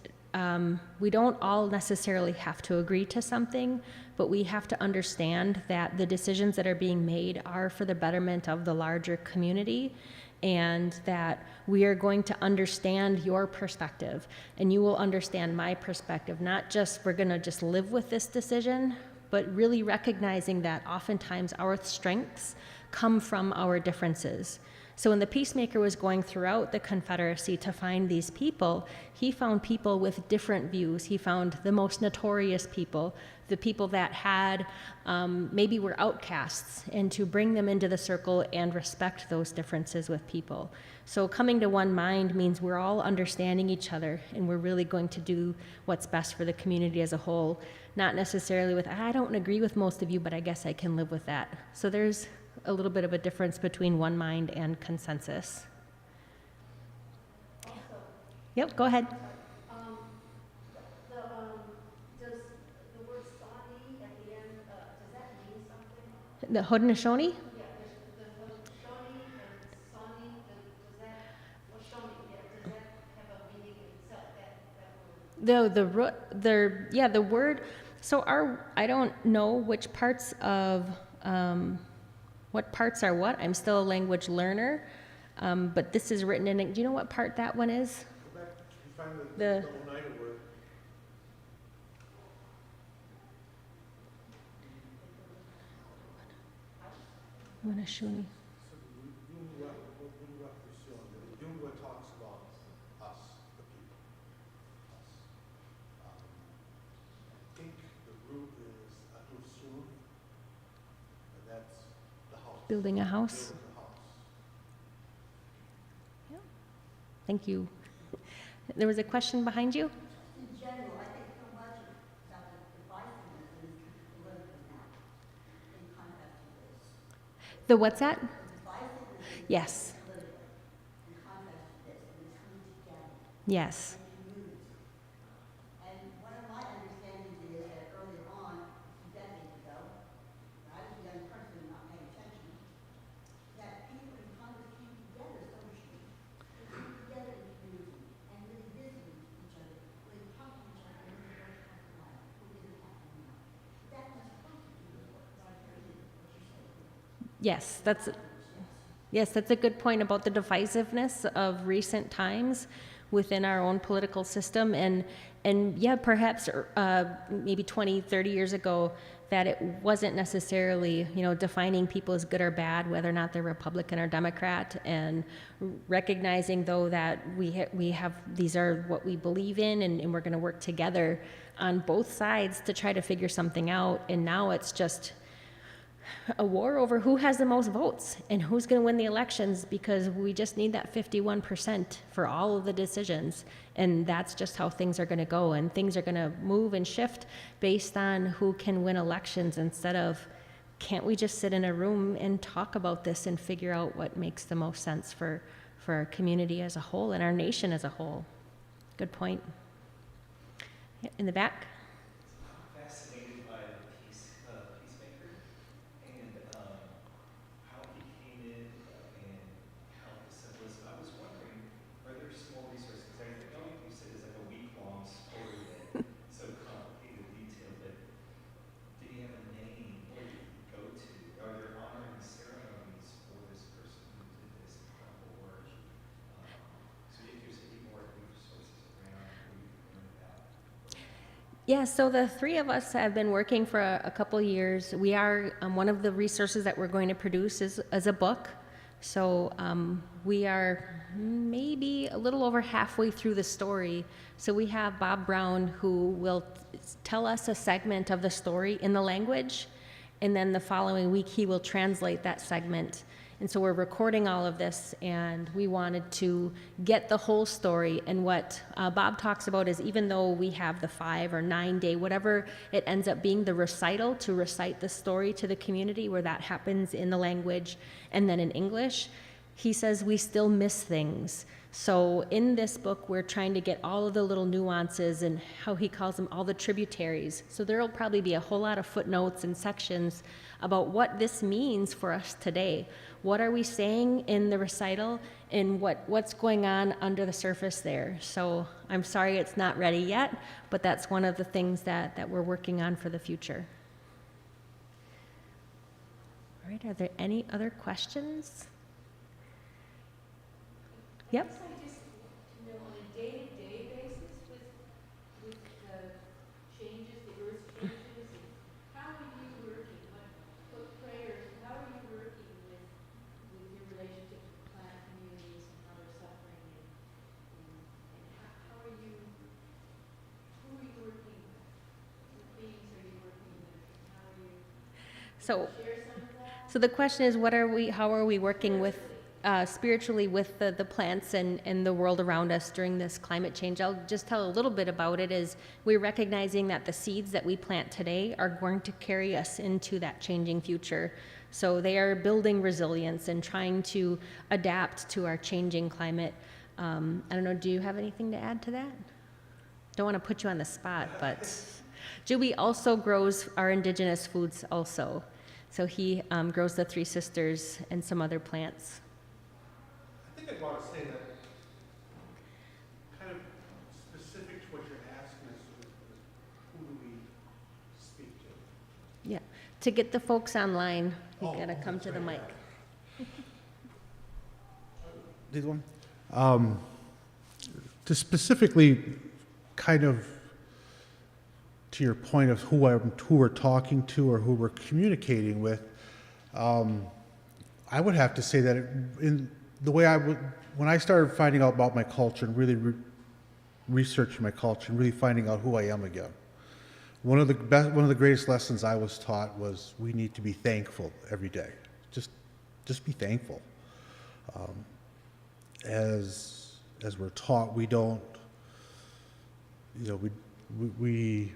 we don't all necessarily have to agree to something, but we have to understand that the decisions that are being made are for the betterment of the larger community, and that we are going to understand your perspective and you will understand my perspective. Not just we're going to just live with this decision, but really recognizing that oftentimes our strengths come from our differences. So when the peacemaker was going throughout the Confederacy to find these people, he found people with different views. He found the most notorious people, the people that had maybe were outcasts, and to bring them into the circle and respect those differences with people. So coming to one mind means we're all understanding each other and we're really going to do what's best for the community as a whole, not necessarily with, I don't agree with most of you, but I guess I can live with that. So there's a little bit of a difference between one mind and consensus. Also, Yep, go ahead. does the word Sawnee at the end, does that mean something? The Haudenosaunee? Yeah, the Shawnee and Sawnee, does that, well, Shawnee, yeah, does that have a meaning in itself, that word? The word, so I don't know which parts of, what parts are what. I'm still a language learner, but this is written in, do you know what part that one is? Go back, you find The- the Oneida word. Haudenosaunee. Yungwa talks about us, the people. Us. I think the root is Atusun, and that's the house. Building a house. Building a house. Thank you. There was a question behind you? In general, I think so much about the divisiveness is political now, in contrast to this. The what's that? The divisiveness is Yes. political, in contrast to this, and it's coming together Yes. in communities. And one of my understandings is that early on, 2 decades ago, when I was a young person not paying attention, that people in Congress came together socially. They came together in community and really visited each other, really talked to each other, and really worked out who isn't happening now. That was supposed to be what I heard what you said. Yes, that's a good point about the divisiveness of recent times within our own political system, and yeah, perhaps maybe 20, 30 years ago, that it wasn't necessarily, defining people as good or bad, whether or not they're Republican or Democrat, and recognizing though that we have these are what we believe in, and we're going to work together on both sides to try to figure something out. And now it's just a war over who has the most votes and who's going to win the elections, because we just need that 51% for all of the decisions, and that's just how things are going to go, and things are going to move and shift based on who can win elections, instead of, can't we just sit in a room and talk about this and figure out what makes the most sense for our community as a whole and our nation as a whole. Good point. Yeah, in the back. Fascinated by the peacemaker and how he came in and how the symbolism. I was wondering, are there small resources? I know you said it's like a week-long story that so complicated detail. Yeah, so the three of us have been working for a couple years. We are, one of the resources that we're going to produce is a book. So we are maybe a little over halfway through the story. So we have Bob Brown, who will tell us a segment of the story in the language, and then the following week he will translate that segment. And so we're recording all of this, and we wanted to get the whole story. And what Bob talks about is, even though we have the 5 or 9 day, whatever it ends up being, the recital to recite the story to the community, where that happens in the language and then in English, he says we still miss things. So in this book, we're trying to get all of the little nuances and how he calls them all the tributaries. So there will probably be a whole lot of footnotes and sections about what this means for us today. What are we saying in the recital, and what's going on under the surface there? So I'm sorry it's not ready yet, but that's one of the things that we're working on for the future. All right, are there any other questions? Yep. I guess I just want to know, on a day-to-day basis, with the changes, the earth changes, and how are you working? What prayers, how are you working with your relationship with plant communities and how they're suffering, and how are you, who are you working with? What beings are you working with? How are you, So, share some of that? so the question is, how are we working with spiritually with the plants and the world around us during this climate change? I'll just tell a little bit about it. Is we're recognizing that the seeds that we plant today are going to carry us into that changing future. So they are building resilience and trying to adapt to our changing climate. I don't know, do you have anything to add to that? Don't want to put you on the spot, but Juby also grows our indigenous foods also. So he grows the Three Sisters and some other plants. I think I'd want to say that kind of specific to what you're asking is who do we speak to? Yeah, to get the folks online, you Oh, gotta come that's to the right, mic. This one? To specifically kind of to your point of who we're talking to or who we're communicating with, I would have to say that in the way when I started finding out about my culture and really researching my culture and really finding out who I am again, one of the greatest lessons I was taught was we need to be thankful every day. Just be thankful. As we're taught, we don't, we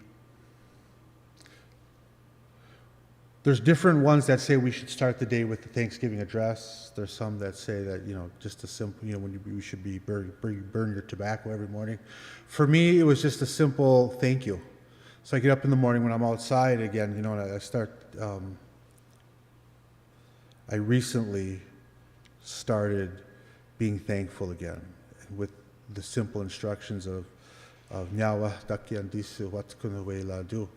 there's different ones that say we should start the day with the Thanksgiving address. There's some that say that, just a simple, when you should be burn your tobacco every morning. For me, it was just a simple thank you. So I get up in the morning when I'm outside again, and I start, I recently started being thankful again with the simple instructions of Nyawa Dakyan Disu Watkunawela Du.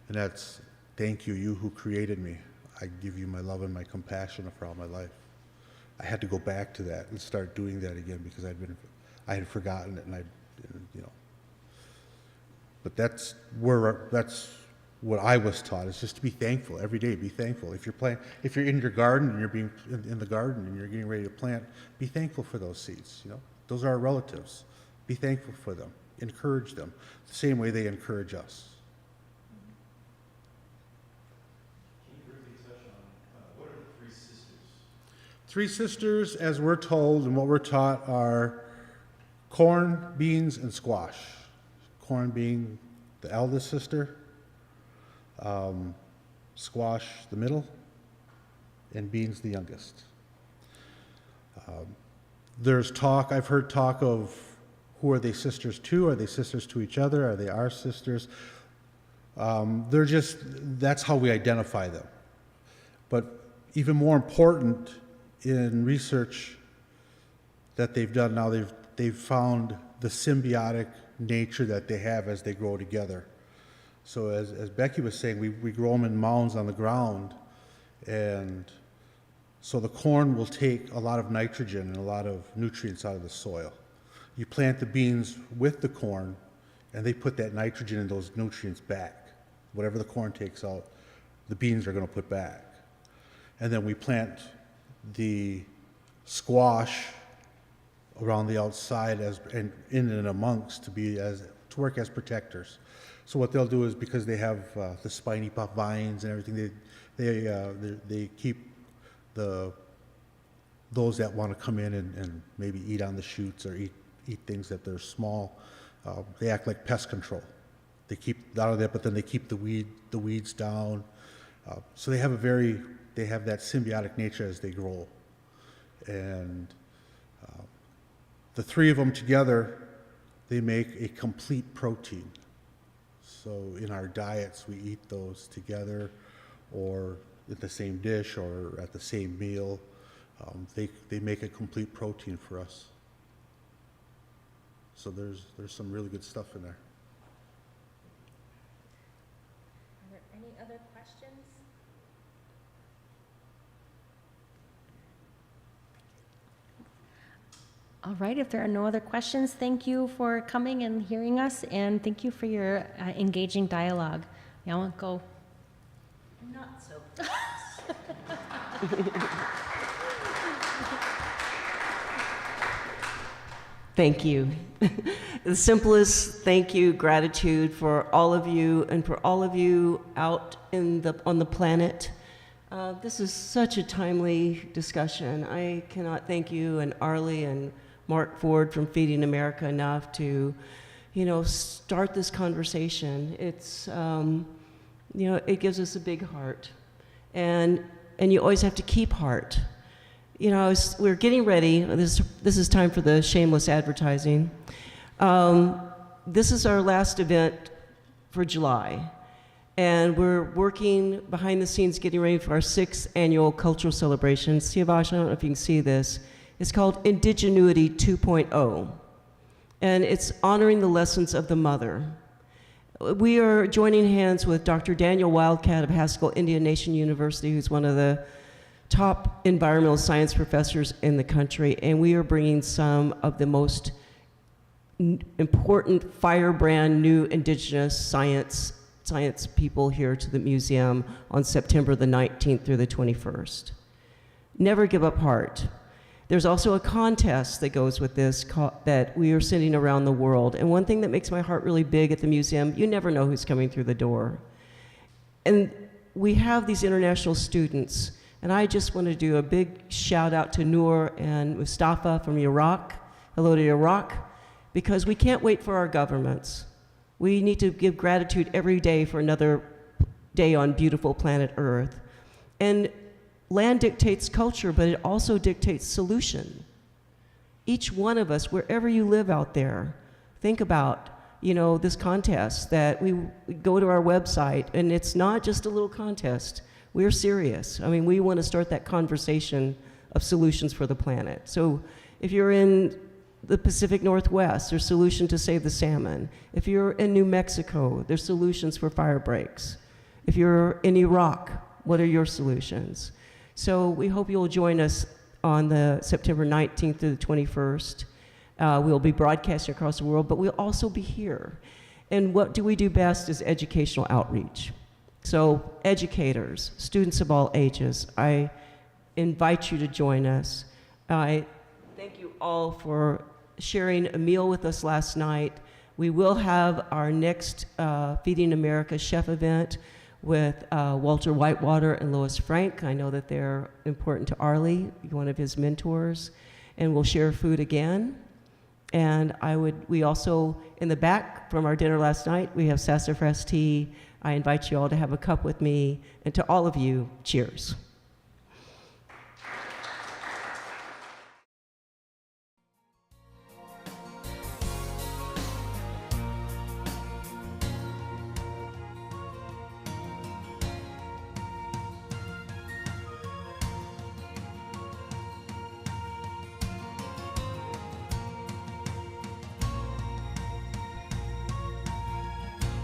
And that's, thank you, you who created me. I give you my love and my compassion for all my life. I had to go back to that and start doing that again because I had forgotten it, and But that's what I was taught, is just to be thankful every day. Be thankful. If you're in your garden and you're being in the garden and you're getting ready to plant, be thankful for those seeds. Those are our relatives. Be thankful for them. Encourage them the same way they encourage us. What are the Three Sisters? Three sisters, as we're told and what we're taught, are corn, beans, and squash. Corn being the eldest sister, squash the middle, and beans the youngest. There's talk, I've heard talk of who are they sisters to? Are they sisters to each other? Are they our sisters? That's how we identify them. But even more important, in research that they've done now, they've found the symbiotic nature that they have as they grow together. So as Becky was saying, we grow them in mounds on the ground, and so the corn will take a lot of nitrogen and a lot of nutrients out of the soil. You plant the beans with the corn, and they put that nitrogen and those nutrients back. Whatever the corn takes out, the beans are going to put back. And then we plant the squash around the outside and in and amongst to work as protectors. So what they'll do is, because they have the spiny puff vines and everything, they keep those that want to come in and maybe eat on the shoots or eat things that they're small. They act like pest control. They keep out of that, but then they keep the weeds down. So they have that symbiotic nature as they grow. And the three of them together, they make a complete protein. So in our diets, we eat those together or in the same dish or at the same meal. They make a complete protein for us. So there's some really good stuff in there. Are there any other questions? All right, if there are no other questions, thank you for coming and hearing us, and thank you for your engaging dialogue. Now I'll go. Not so. Thank you. The simplest thank you, gratitude for all of you and for all of you out on the planet. This is such a timely discussion. I cannot thank you and Arlie and Mark Ford from Feeding America enough to, start this conversation. It's, it gives us a big heart, and you always have to keep heart. We're getting ready. This is time for the shameless advertising. This is our last event for July, and we're working behind the scenes getting ready for our 6th annual cultural celebration. Siavash, I don't know if you can see this. It's called Indigenuity 2.0, and it's honoring the lessons of the mother. We are joining hands with Dr. Daniel Wildcat of Haskell Indian Nation University, who's one of the top environmental science professors in the country, and we are bringing some of the most important firebrand new indigenous science people here to the museum on September the 19th through the 21st. Never give up heart. There's also a contest that goes with this that we are sending around the world. And one thing that makes my heart really big at the museum, you never know who's coming through the door. And we have these international students. And I just want to do a big shout out to Noor and Mustafa from Iraq. Hello to Iraq. Because we can't wait for our governments. We need to give gratitude every day for another day on beautiful planet Earth. And land dictates culture, but it also dictates solution. Each one of us, wherever you live out there, think about, this contest that we go to our website, and it's not just a little contest. We're serious. We want to start that conversation of solutions for the planet. So if you're in the Pacific Northwest, there's solution to save the salmon. If you're in New Mexico, there's solutions for fire breaks. If you're in Iraq, what are your solutions? So we hope you'll join us on the September 19th through the 21st. We'll be broadcasting across the world, but we'll also be here. And what do we do best is educational outreach. So educators, students of all ages, I invite you to join us. I thank you all for sharing a meal with us last night. We will have our next Feeding America chef event with Walter Whitewater and Lois Frank. I know that they're important to Arlie, one of his mentors, and we'll share food again. And we also, in the back from our dinner last night, we have sassafras tea. I invite you all to have a cup with me, and to all of you, cheers.